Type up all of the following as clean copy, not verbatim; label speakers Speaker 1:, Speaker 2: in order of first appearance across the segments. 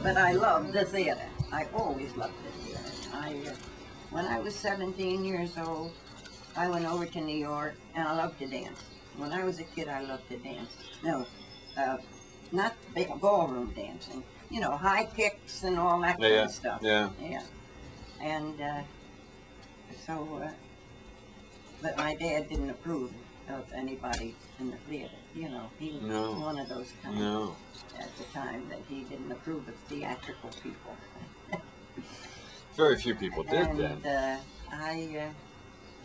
Speaker 1: But I loved the theater. I always loved the theater. When I was 17 years old, I went over to New York, and I loved to dance. When I was a kid, I loved to dance. No, not big ballroom dancing. You know, high kicks and all that kind of stuff.
Speaker 2: Yeah.
Speaker 1: Yeah. And but my dad didn't approve of anybody in the theater. You know, he was one of those kind at the time that he didn't approve of theatrical people.
Speaker 2: Very few people did then.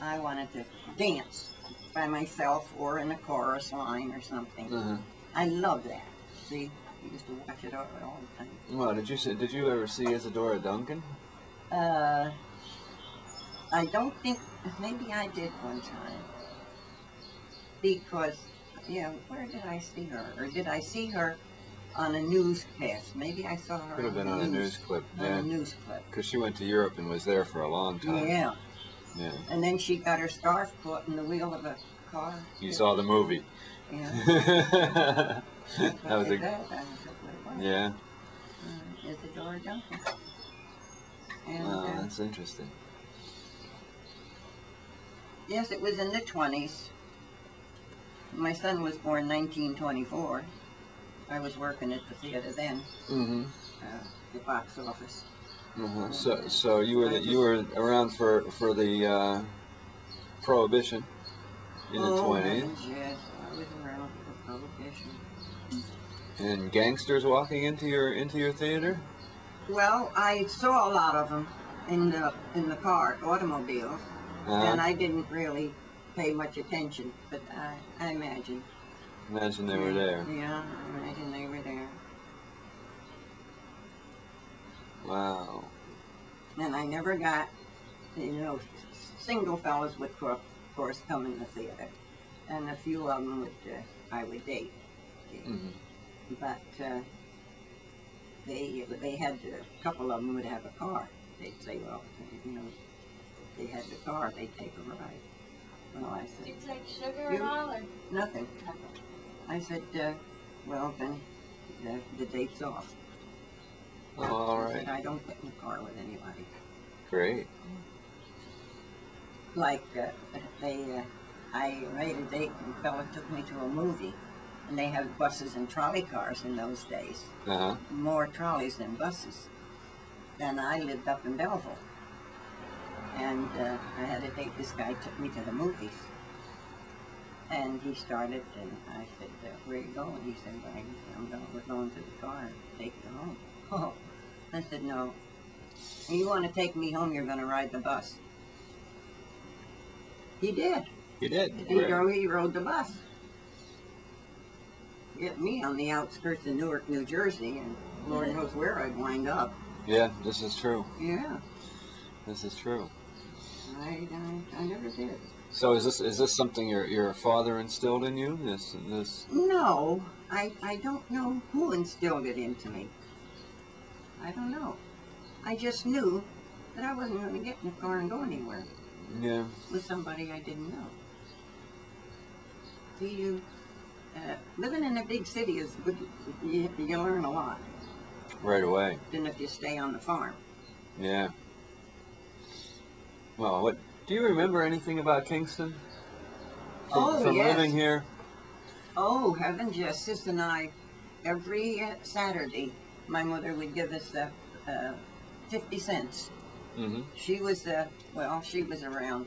Speaker 1: I wanted to dance by myself or in a chorus line or something. I love that. See, I used to watch it all the time.
Speaker 2: Well, did you ever see Isadora Duncan?
Speaker 1: I don't think, maybe I did one time. Because, yeah, where did I see her? Or did I see her on a newscast? Maybe I saw her
Speaker 2: Could have been on a news clip.
Speaker 1: On a news clip.
Speaker 2: Because she went to Europe and was there for a long time.
Speaker 1: Yeah.
Speaker 2: Yeah.
Speaker 1: And then she got her scarf caught in the wheel of a car.
Speaker 2: You saw the movie.
Speaker 1: Yeah.
Speaker 2: That was a... Yeah.
Speaker 1: Isadora Duncan. And,
Speaker 2: that's interesting.
Speaker 1: Yes, it was in the 20s. My son was born 1924. I was working at the theater then, the box office.
Speaker 2: So you were around for the Prohibition in the 20s.
Speaker 1: Yes, I was around for Prohibition.
Speaker 2: And gangsters walking into your theater?
Speaker 1: Well, I saw a lot of them in the car, automobiles, and I didn't really pay much attention, but I imagine.
Speaker 2: Imagine they were there.
Speaker 1: Yeah, I imagine they were there.
Speaker 2: Wow.
Speaker 1: And I never got, you know, single fellas would, of course, come in the theater, and a few of them I would date. But they had a couple of them would have a car. They'd say, well, you know, they had the car, they'd take a ride. Well, I said,
Speaker 3: you take sugar and all, or?
Speaker 1: Nothing. I said, well, then the date's off.
Speaker 2: Oh, all right.
Speaker 1: I said, I don't get in the car with anybody.
Speaker 2: Great.
Speaker 1: Like, I made a date and a fella took me to a movie, and they had buses and trolley cars in those days. More trolleys than buses. And I lived up in Belleville. And I had a date. This guy took me to the movies. And he started, and I said, where are you going? He said, we're going to the car and take you home. Oh, I said, no. If you want to take me home, you're going to ride the bus. He did.
Speaker 2: He did?
Speaker 1: He rode the bus. Get me on the outskirts of Newark, New Jersey, and Lord knows where I'd wind up.
Speaker 2: Yeah, this is true.
Speaker 1: Yeah.
Speaker 2: This is true.
Speaker 1: I never did.
Speaker 2: So is this something your father instilled in you? This?
Speaker 1: No, I don't know who instilled it into me. I don't know. I just knew that I wasn't going to get in the car and go anywhere.
Speaker 2: Yeah.
Speaker 1: With somebody I didn't know. See, living in a big city is good. You learn a lot.
Speaker 2: Right away.
Speaker 1: Than if you stay on the farm.
Speaker 2: Yeah. Well, do you remember anything about Kingston? From
Speaker 1: yes.
Speaker 2: living here?
Speaker 1: Oh, heavens, yes. Sis and I, every Saturday, my mother would give us 50 cents. She was, she was around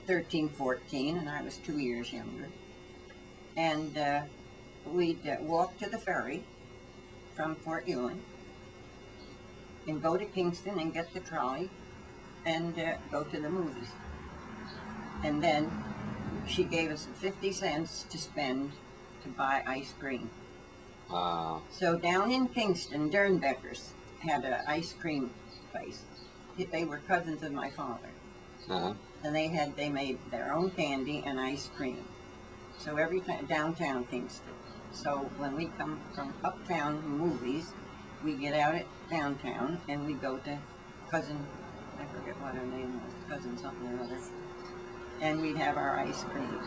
Speaker 1: 13, 14, and I was 2 years younger. And we'd walk to the ferry from Fort Ewing and go to Kingston and get the trolley and go to the movies. And then she gave us 50 cents to spend to buy ice cream.
Speaker 2: Wow.
Speaker 1: So down in Kingston, Dernbeckers had an ice cream place. They were cousins of my father. And they made their own candy and ice cream. So every time, downtown Kingston. So when we come from uptown movies, we get out at downtown and we go to cousin, I forget what her name was, cousin something or other, and we'd have our ice cream.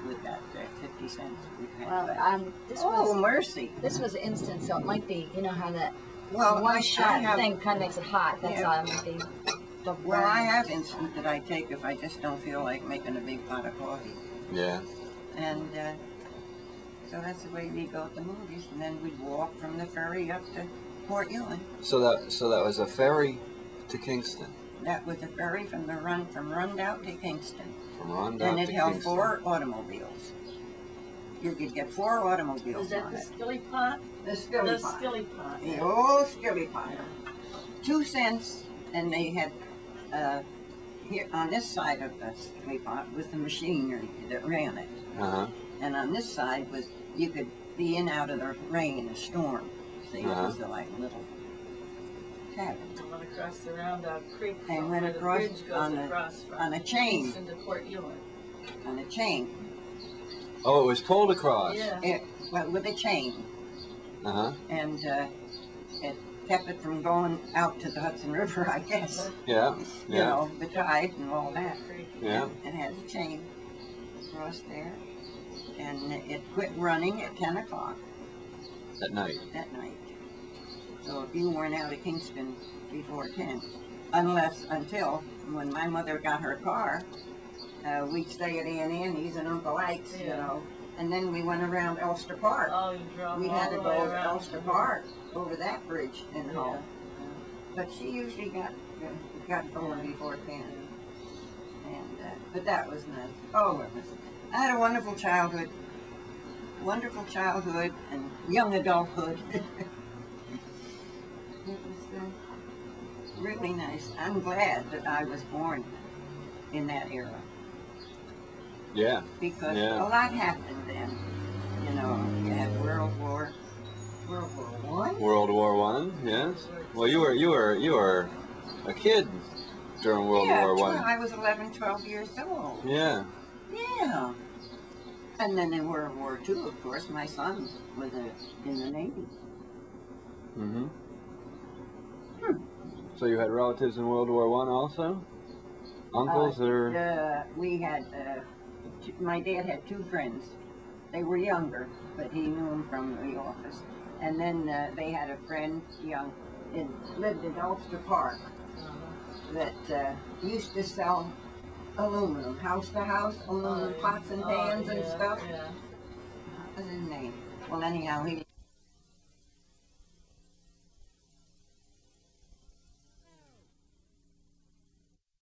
Speaker 1: with that 50 cents we've had
Speaker 3: Well,
Speaker 1: left.
Speaker 3: this
Speaker 1: Oh,
Speaker 3: was
Speaker 1: mercy.
Speaker 3: this was instant, so it might be, you know how that
Speaker 1: Well,
Speaker 3: one
Speaker 1: I
Speaker 3: shot
Speaker 1: have,
Speaker 3: thing kind of makes it hot. That's
Speaker 1: Yeah.
Speaker 3: all. It might be. the
Speaker 1: well, I
Speaker 3: burn.
Speaker 1: have instant that I take if I just don't feel like making a big pot of coffee.
Speaker 2: Yeah.
Speaker 1: And so that's the way we go at the movies. And then we'd walk from the ferry up to Port Ewing.
Speaker 2: So that was a ferry to Kingston.
Speaker 1: That was a ferry from Rundout to Kingston.
Speaker 2: From Rondout
Speaker 1: And
Speaker 2: to
Speaker 1: it held
Speaker 2: Kingston.
Speaker 1: 4 automobiles. You could get 4 automobiles
Speaker 4: Was that
Speaker 1: on
Speaker 4: the
Speaker 1: it.
Speaker 4: skilly pot?
Speaker 1: The skilly
Speaker 4: The
Speaker 1: pot.
Speaker 4: skilly pot.
Speaker 1: The old skilly pot. 2 cents, and they had here on this side of the skilly pot was the machinery that ran it,
Speaker 2: Uh-huh.
Speaker 1: and on this side was you could be in out of the rain, a storm. See, it was like a little cabin.
Speaker 4: I went across the Roundout Creek
Speaker 1: And
Speaker 4: from
Speaker 1: went
Speaker 4: where the
Speaker 1: across
Speaker 4: bridge goes
Speaker 1: on
Speaker 4: across
Speaker 1: on a
Speaker 4: from
Speaker 1: chain,
Speaker 4: Kingston to Port Ewing.
Speaker 1: on a chain.
Speaker 2: Oh, it was pulled across.
Speaker 4: Yeah.
Speaker 1: Well, with a chain,
Speaker 2: Uh-huh.
Speaker 1: and it kept it from going out to the Hudson River, I guess.
Speaker 2: Yeah.
Speaker 1: You
Speaker 2: Yeah.
Speaker 1: know, the tide and all that.
Speaker 4: Creek.
Speaker 2: Yeah.
Speaker 1: It had a chain across there, and it quit running at 10 o'clock
Speaker 2: At night.
Speaker 1: that night. So if you weren't out of Kingston before 10, until when my mother got her car, we'd stay at Aunt Annie's and Uncle Ike's, you
Speaker 4: Yeah.
Speaker 1: know, and then we went around Ulster Park.
Speaker 4: Oh, you drove
Speaker 1: We
Speaker 4: all
Speaker 1: had to
Speaker 4: the
Speaker 1: go
Speaker 4: way
Speaker 1: to
Speaker 4: around.
Speaker 1: Ulster Park over that bridge and
Speaker 4: Yeah.
Speaker 1: home. But she usually got going before 10. And but that was nice. Oh, it was. I had a wonderful childhood and young adulthood. It was really nice. I'm glad that I was born in that era
Speaker 2: Yeah.
Speaker 1: because
Speaker 2: Yeah.
Speaker 1: a lot happened then. You know, you had World War One.
Speaker 2: World War One. Yes. Well, you were a kid during World
Speaker 1: Yeah,
Speaker 2: War One.
Speaker 1: I was 11, 12 years old.
Speaker 2: Yeah.
Speaker 1: Yeah. And then in World War II, of course, my son was in the Navy.
Speaker 2: Mm-hmm. So you had relatives in World War One also? Uncles or?
Speaker 1: We had, my dad had 2 friends. They were younger, but he knew them from the office. And then they had a friend, lived in Ulster Park, that used to sell aluminum, house to house, aluminum pots and pans and stuff.
Speaker 4: Yeah.
Speaker 1: What was his name? Well, anyhow, he